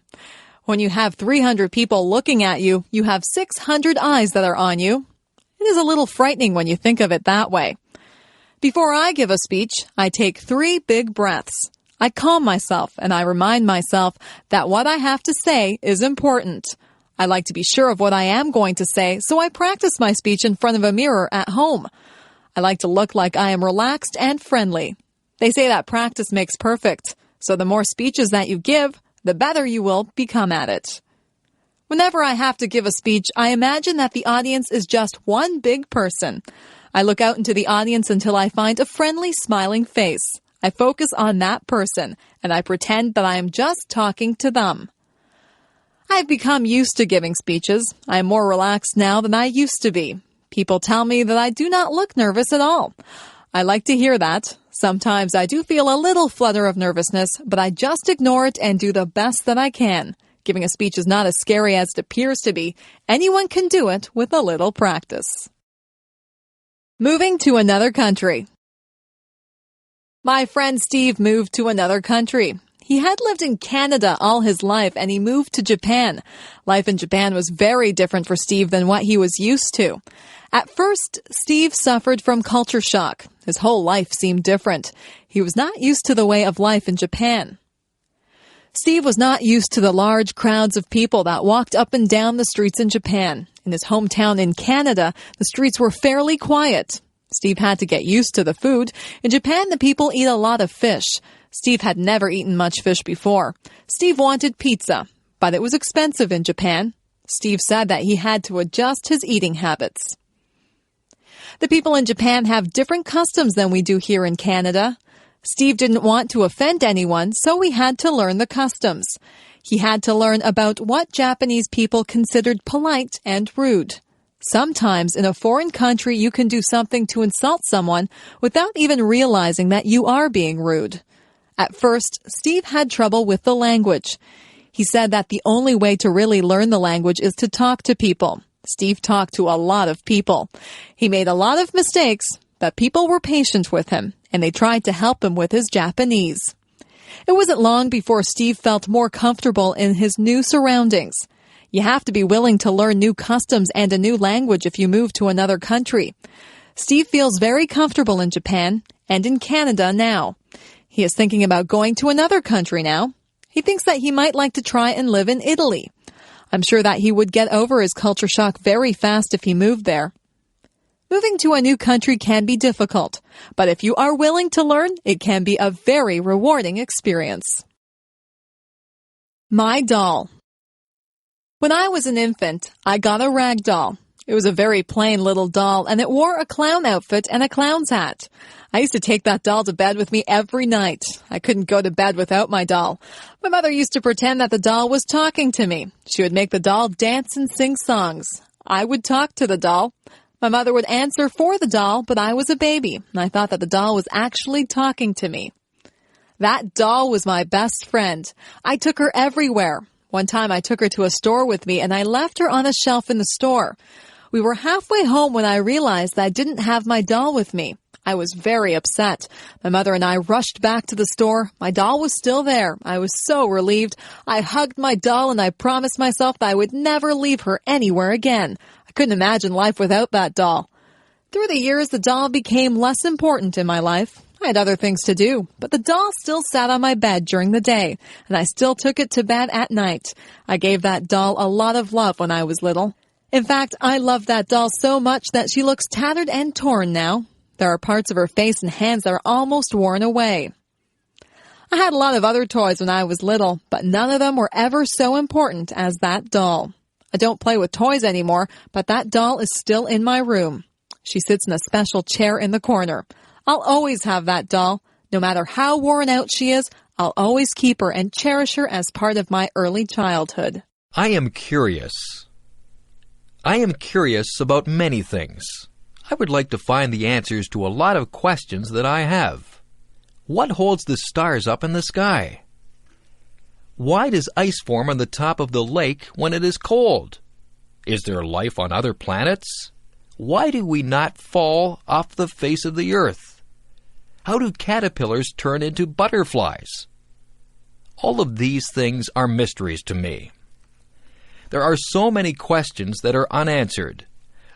Speaker 5: When you have 300 people looking at you, you have 600 eyes that are on you. It is a little frightening when you think of it that way. Before I give a speech, I take 3 big breaths. I calm myself and I remind myself that what I have to say is important. I like to be sure of what I am going to say, so I practice my speech in front of a mirror at home. I like to look like I am relaxed and friendly. They say that practice makes perfect, so the more speeches that you give, the better you will become at it. Whenever I have to give a speech, I imagine that the audience is just one big person. I look out into the audience until I find a friendly, smiling face. I focus on that person, and I pretend that I am just talking to them. I've become used to giving speeches. I am more relaxed now than I used to be. People tell me that I do not look nervous at all. I like to hear that. Sometimes I do feel a little flutter of nervousness, but I just ignore it and do the best that I can. Giving a speech is not as scary as it appears to be. Anyone can do it with a little practice. Moving to another country. My friend Steve moved to another country. He had lived in Canada all his life and he moved to Japan. Life in Japan was very different for Steve than what he was used to. At first, Steve suffered from culture shock. His whole life seemed different. He was not used to the way of life in Japan. Steve was not used to the large crowds of people that walked up and down the streets in Japan. In his hometown in Canada, the streets were fairly quiet. Steve had to get used to the food. In Japan, the people eat a lot of fish. Steve had never eaten much fish before. Steve wanted pizza, but it was expensive in Japan. Steve said that he had to adjust his eating habits. The people in Japan have different customs than we do here in Canada. Steve didn't want to offend anyone, so he had to learn the customs. He had to learn about what Japanese people considered polite and rude. Sometimes in a foreign country, you can do something to insult someone without even realizing that you are being rude. At first, Steve had trouble with the language. He said that the only way to really learn the language is to talk to people. Steve talked to a lot of people. He made a lot of mistakes, but people were patient with him, and they tried to help him with his Japanese. It wasn't long before Steve felt more comfortable in his new surroundings. You have to be willing to learn new customs and a new language if you move to another country. Steve feels very comfortable in Japan and in Canada now. He is thinking about going to another country now. He thinks that he might like to try and live in Italy. I'm sure that he would get over his culture shock very fast if he moved there. Moving to a new country can be difficult, but if you are willing to learn, it can be a very rewarding experience. My doll. When I was an infant, I got a rag doll. It was a very plain little doll, and it wore a clown outfit and a clown's hat. I used to take that doll to bed with me every night. I couldn't go to bed without my doll. My mother used to pretend that the doll was talking to me. She would make the doll dance and sing songs. I would talk to the doll. My mother would answer for the doll, but I was a baby, and I thought that the doll was actually talking to me. That doll was my best friend. I took her everywhere. One time I took her to a store with me, and I left her on a shelf in the store. We were halfway home when I realized that I didn't have my doll with me. I was very upset. My mother and I rushed back to the store. My doll was still there. I was so relieved. I hugged my doll, and I promised myself that I would never leave her anywhere again. I couldn't imagine life without that doll. Through the years, the doll became less important in my life. I had other things to do, but the doll still sat on my bed during the day, and I still took it to bed at night. I gave that doll a lot of love when I was little. In fact, I love that doll so much that she looks tattered and torn now. There are parts of her face and hands that are almost worn away. I had a lot of other toys when I was little, but none of them were ever so important as that doll. I don't play with toys anymore, but that doll is still in my room. She sits in a special chair in the corner. I'll always have that doll. No matter how worn out she is, I'll always keep her and cherish her as part of my early childhood.
Speaker 6: I am curious. I am curious about many things. I would like to find the answers to a lot of questions that I have. What holds the stars up in the sky? Why does ice form on the top of the lake when it is cold? Is there life on other planets? Why do we not fall off the face of the earth? How do caterpillars turn into butterflies? All of these things are mysteries to me. There are so many questions that are unanswered.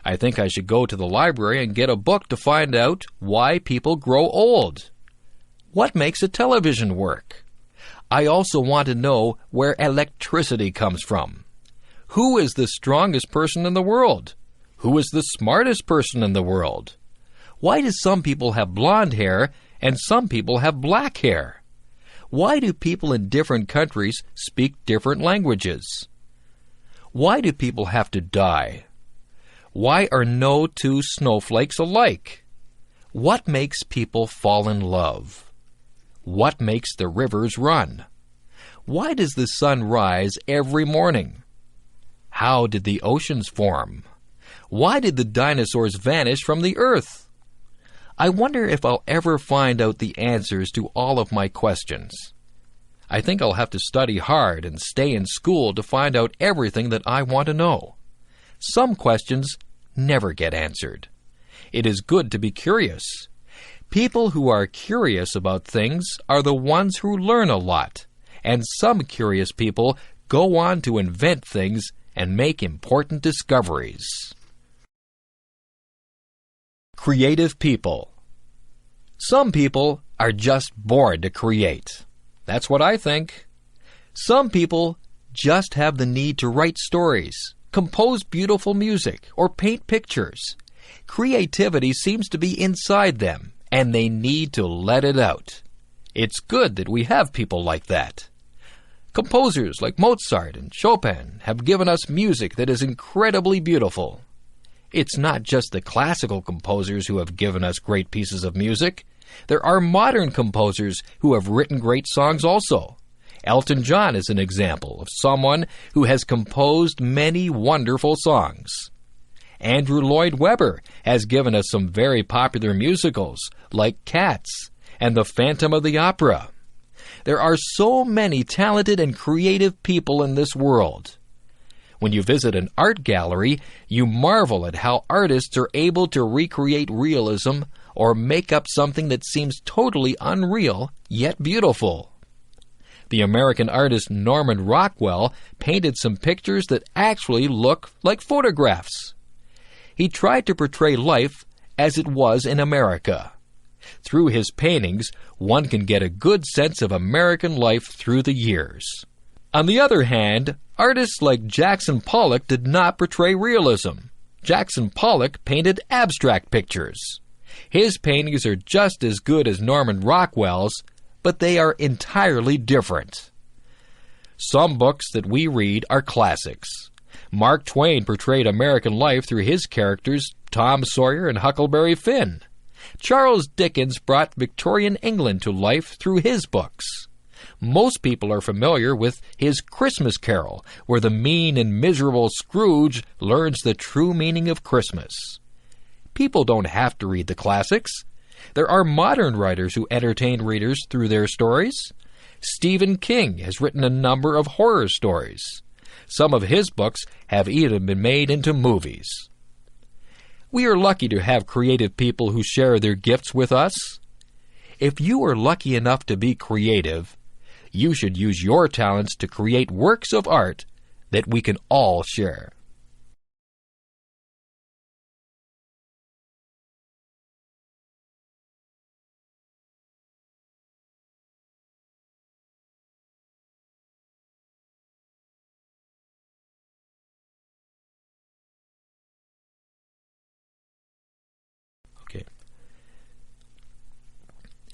Speaker 6: I think I should go to the library and get a book to find out why people grow old. What makes a television work? I also want to know where electricity comes from. Who is the strongest person in the world? Who is the smartest person in the world? Why do some people have blonde hair and some people have black hair? Why do people in different countries speak different languages? Why do people have to die? Why are no two snowflakes alike? What makes people fall in love? What makes the rivers run? Why does the sun rise every morning? How did the oceans form? Why did the dinosaurs vanish from the earth? I wonder if I'll ever find out the answers to all of my questions. I think I'll have to study hard and stay in school to find out everything that I want to know. Some questions never get answered. It is good to be curious. People who are curious about things are the ones who learn a lot, and some curious people go on to invent things and make important discoveries. Creative people. Some people are just born to create. That's what I think. Some people just have the need to write stories, compose beautiful music, or paint pictures. Creativity seems to be inside them, and they need to let it out. It's good that we have people like that. Composers like Mozart and Chopin have given us music that is incredibly beautiful. It's not just the classical composers who have given us great pieces of music. There are modern composers who have written great songs also. Elton John is an example of someone who has composed many wonderful songs. Andrew Lloyd Webber has given us some very popular musicals like Cats and The Phantom of the Opera. There are so many talented and creative people in this world. When you visit an art gallery, you marvel at how artists are able to recreate realism or make up something that seems totally unreal, yet beautiful. The American artist Norman Rockwell painted some pictures that actually look like photographs. He tried to portray life as it was in America. Through his paintings, one can get a good sense of American life through the years. On the other hand, artists like Jackson Pollock did not portray realism. Jackson Pollock painted abstract pictures. His paintings are just as good as Norman Rockwell's, but they are entirely different. Some books that we read are classics. Mark Twain portrayed American life through his characters Tom Sawyer and Huckleberry Finn. Charles Dickens brought Victorian England to life through his books. Most people are familiar with his Christmas Carol, where the mean and miserable Scrooge learns the true meaning of Christmas. People don't have to read the classics. There are modern writers who entertain readers through their stories. Stephen King has written a number of horror stories. Some of his books have even been made into movies. We are lucky to have creative people who share their gifts with us. If you are lucky enough to be creative, you should use your talents to create works of art that we can all share.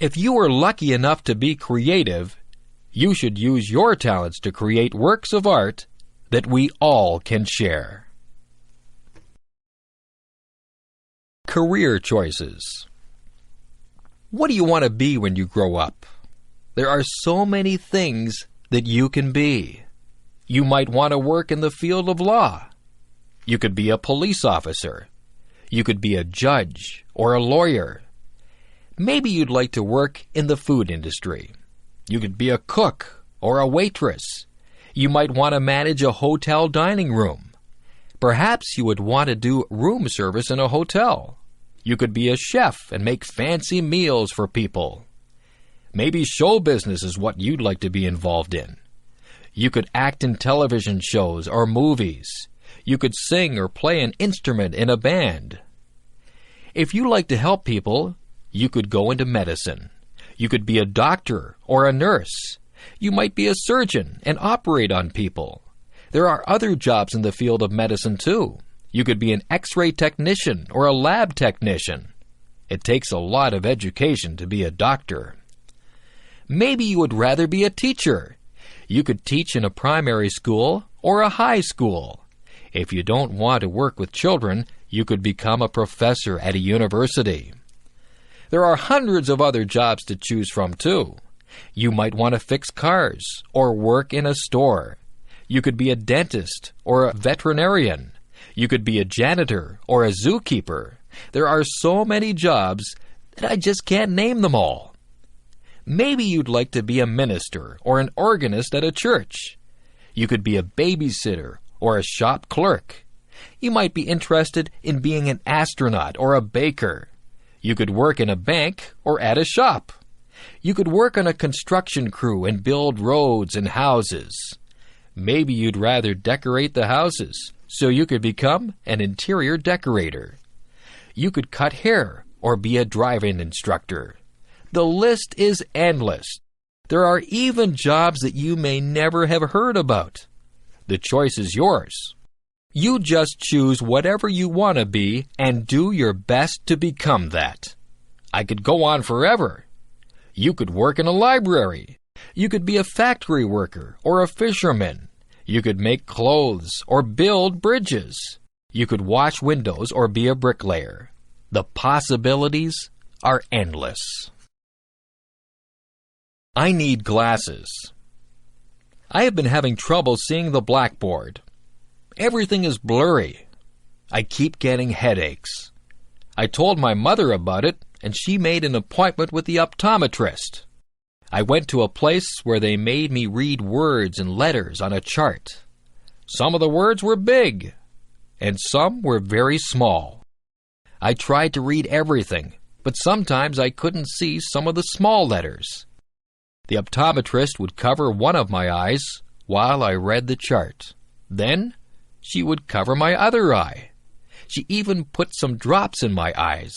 Speaker 6: If you are lucky enough to be creative, you should use your talents to create works of art that we all can share. Career choices. What do you want to be when you grow up? There are so many things that you can be. You might want to work in the field of law. You could be a police officer. You could be a judge or a lawyer. Maybe you'd like to work in the food industry. You could be a cook or a waitress. You might want to manage a hotel dining room. Perhaps you would want to do room service in a hotel. You could be a chef and make fancy meals for people. Maybe show business is what you'd like to be involved in. You could act in television shows or movies. You could sing or play an instrument in a band. If you like to help people, you could go into medicine. You could be a doctor or a nurse. You might be a surgeon and operate on people. There are other jobs in the field of medicine too. You could be an X-ray technician or a lab technician. It takes a lot of education to be a doctor. Maybe you would rather be a teacher. You could teach in a primary school or a high school. If you don't want to work with children, you could become a professor at a university. There are hundreds of other jobs to choose from too. You might want to fix cars or work in a store. You could be a dentist or a veterinarian. You could be a janitor or a zookeeper. There are so many jobs that I just can't name them all. Maybe you'd like to be a minister or an organist at a church. You could be a babysitter or a shop clerk. You might be interested in being an astronaut or a baker. You could work in a bank or at a shop. You could work on a construction crew and build roads and houses. Maybe you'd rather decorate the houses, so you could become an interior decorator. You could cut hair or be a driving instructor. The list is endless. There are even jobs that you may never have heard about. The choice is yours. You just choose whatever you want to be and do your best to become that. I could go on forever. You could work in a library. You could be a factory worker or a fisherman. You could make clothes or build bridges. You could wash windows or be a bricklayer. The possibilities are endless. I need glasses. I have been having trouble seeing the blackboard. Everything is blurry. I keep getting headaches. I told my mother about it, and she made an appointment with the optometrist. I went to a place where they made me read words and letters on a chart. Some of the words were big, and some were very small. I tried to read everything, but sometimes I couldn't see some of the small letters. The optometrist would cover one of my eyes while I read the chart. Then she would cover my other eye. She even put some drops in my eyes.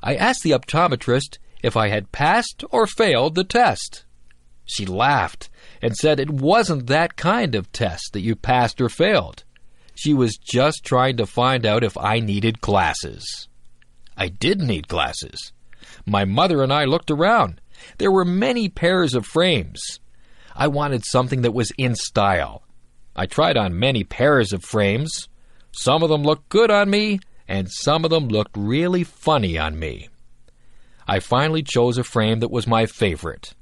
Speaker 6: I asked the optometrist if I had passed or failed the test. She laughed and said it wasn't that kind of test that you passed or failed. She was just trying to find out if I needed glasses. I did need glasses. My mother and I looked around. There were many pairs of frames. I wanted something that was in style. I tried on many pairs of frames. Some of them looked good on me, and some of them looked really funny on me. I finally chose a frame that was my favorite.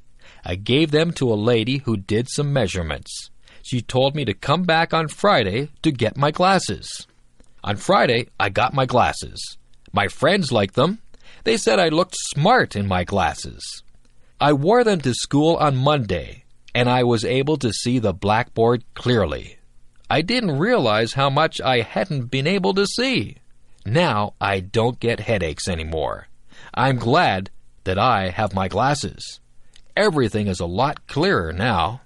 Speaker 6: I gave them to a lady who did some measurements. She told me to come back on Friday to get my glasses. On Friday, I got my glasses. My friends liked them. They said I looked smart in my glasses. I wore them to school on Monday, and I was able to see the blackboard clearly. I didn't realize how much I hadn't been able to see. Now I don't get headaches anymore. I'm glad that I have my glasses. Everything is a lot clearer now.